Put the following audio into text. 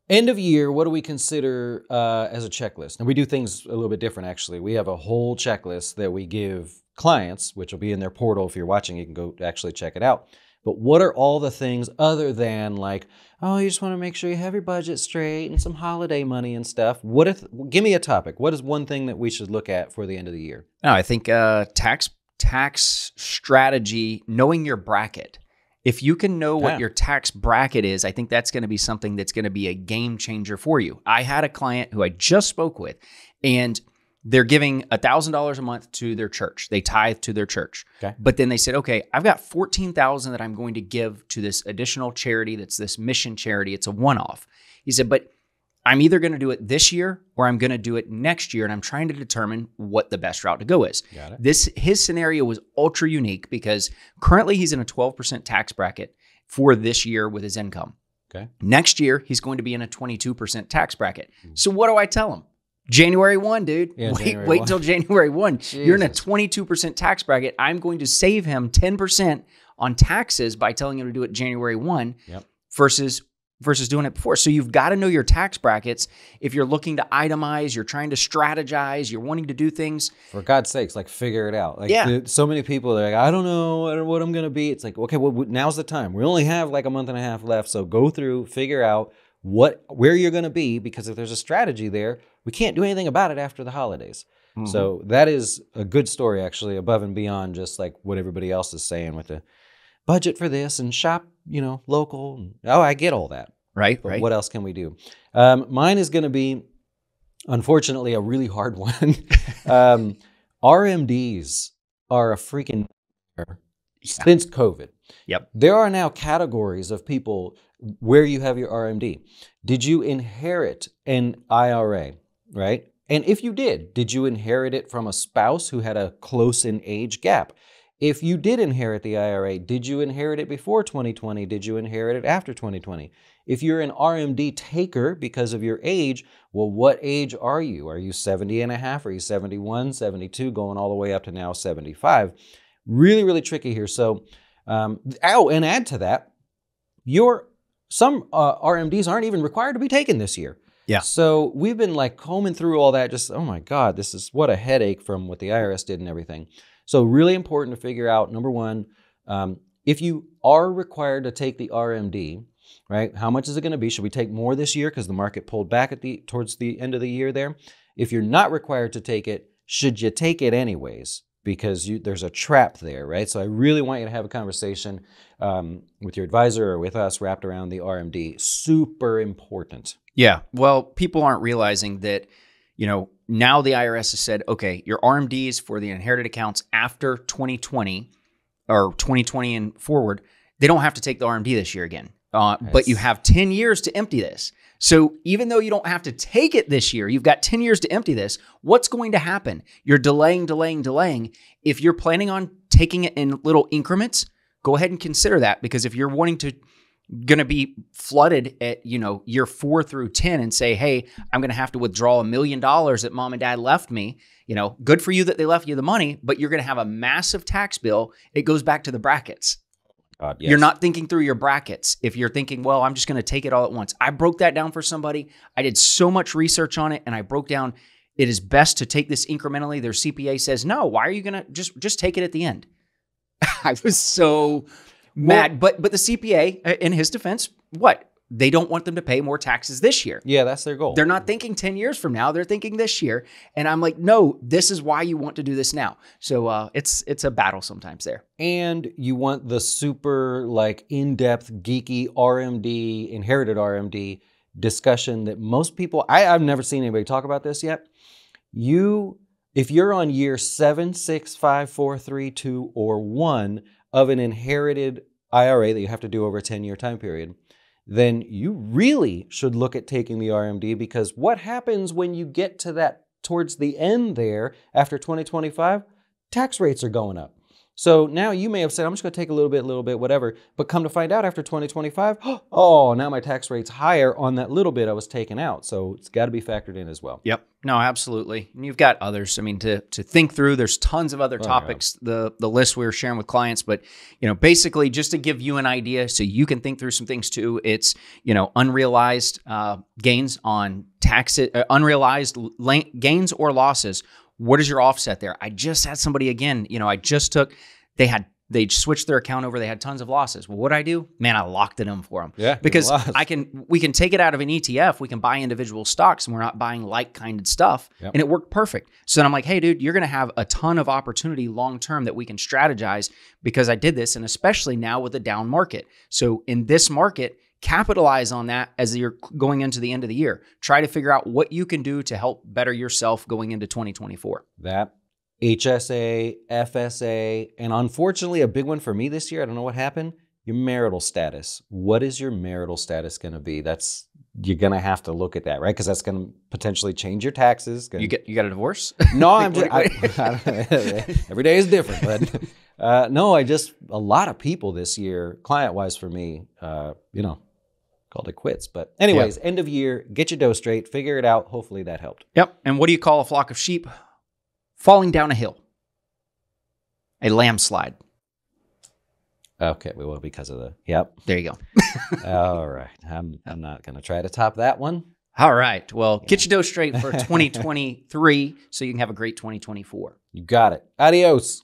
End of year, what do we consider as a checklist? And we do things a little bit different, actually. We have a whole checklist that we give clients, which will be in their portal. If you're watching, you can go actually check it out. But what are all the things other than like, oh, you just want to make sure you have your budget straight and some holiday money and stuff? Give me a topic. What is one thing that we should look at for the end of the year? No, I think tax strategy, knowing your bracket. If you can know what your tax bracket is, I think that's going to be something that's going to be a game changer for you. I had a client who I just spoke with, and they're giving $1,000 a month to their church. They tithe to their church. Okay. But then they said, okay, I've got $14,000 that I'm going to give to this additional charity that's this mission charity. It's a one-off. He said, but I'm either going to do it this year or I'm going to do it next year, and I'm trying to determine what the best route to go is. Got it. His scenario was ultra unique because currently he's in a 12% tax bracket for this year with his income. Okay. Next year, he's going to be in a 22% tax bracket. So what do I tell him? January 1, dude. Yeah, wait until January 1. Jesus. You're in a 22% tax bracket. I'm going to save him 10% on taxes by telling him to do it January 1 versus doing it before. So you've got to know your tax brackets. If you're looking to itemize, you're trying to strategize, you're wanting to do things. For God's sakes, like figure it out. Like so many people are like, I don't know what I'm going to be. It's like, okay, well, now's the time. We only have like a month and a half left. So go through, figure out where you're going to be, because if there's a strategy there, we can't do anything about it after the holidays. Mm-hmm. So that is a good story, actually, above and beyond just like what everybody else is saying with the budget for this and shop, local. Oh, I get all that. Right. But what else can we do? Mine is going to be, unfortunately, a really hard one. RMDs are a freaking since COVID. Yep. There are now categories of people where you have your RMD. Did you inherit an IRA, right? And if you did you inherit it from a spouse who had a close in age gap? If you did inherit the IRA, did you inherit it before 2020? Did you inherit it after 2020? If you're an RMD taker because of your age, well, what age are you? Are you 70 and a half? Are you 71, 72, going all the way up to now 75? Really, really tricky here. So, and add to that, some RMDs aren't even required to be taken this year. Yeah. So we've been like combing through all that, just, oh my God, this is what a headache from what the IRS did and everything. So really important to figure out, number one, if you are required to take the RMD, right, how much is it going to be? Should we take more this year because the market pulled back towards the end of the year there? If you're not required to take it, should you take it anyways? Because there's a trap there, right? So I really want you to have a conversation with your advisor or with us wrapped around the RMD. Super important. Yeah. Well, people aren't realizing that, now the IRS has said, okay, your RMDs for the inherited accounts after 2020 or 2020 and forward, they don't have to take the RMD this year again. But you have 10 years to empty this. So even though you don't have to take it this year, you've got 10 years to empty this. What's going to happen? You're delaying. If you're planning on taking it in little increments, go ahead and consider that, because if you're going to be flooded at, year 4 through 10 and say, hey, I'm going to have to withdraw $1 million that mom and dad left me, good for you that they left you the money, but you're going to have a massive tax bill. It goes back to the brackets. Yes. You're not thinking through your brackets. If you're thinking, well, I'm just going to take it all at once. I broke that down for somebody. I did so much research on it, and I broke down it is best to take this incrementally. Their CPA says, no, why are you going to just take it at the end? I was so mad. But the CPA, in his defense, what? They don't want them to pay more taxes this year. Yeah, that's their goal. They're not thinking 10 years from now. They're thinking this year. And I'm like, no, this is why you want to do this now. So it's a battle sometimes there. And you want the super in-depth, geeky RMD, inherited RMD discussion that most people, I've never seen anybody talk about this yet. If you're on year 7, 6, 5, 4, 3, 2, or 1 of an inherited IRA that you have to do over a 10-year time period, then you really should look at taking the RMD, because what happens when you get to that towards the end there after 2025? Tax rates are going up. So now you may have said, I'm just going to take a little bit, whatever. But come to find out after 2025, oh, now my tax rate's higher on that little bit I was taking out. So it's got to be factored in as well. Yep. No, absolutely. And you've got others. I mean, to think through, there's tons of other topics, the list we were sharing with clients. But, basically just to give you an idea so you can think through some things too, it's, unrealized gains on unrealized gains or losses. What is your offset there? I just had somebody again, they switched their account over. They had tons of losses. Well, what did I do? Man, I locked it in for them. Yeah, because we can take it out of an ETF. We can buy individual stocks, and we're not buying like-kinded stuff. Yep. And it worked perfect. So then I'm like, hey, dude, you're going to have a ton of opportunity long-term that we can strategize because I did this, and especially now with the down market. So in this market, capitalize on that as you're going into the end of the year. Try to figure out what you can do to help better yourself going into 2024. That HSA, FSA, and unfortunately a big one for me this year, I don't know what happened, your marital status. What is your marital status going to be? You're going to have to look at that, right? Because that's going to potentially change your taxes. You got a divorce? No, I'm just, every day is different, but no, a lot of people this year, client-wise for me, called it quits. But anyways, End of year, get your dough straight, figure it out. Hopefully that helped. Yep. And what do you call a flock of sheep falling down a hill? A landslide. Okay, well, because of yep. There you go. All right. I'm not going to try to top that one. All right. Well, get your dough straight for 2023 so you can have a great 2024. You got it. Adios.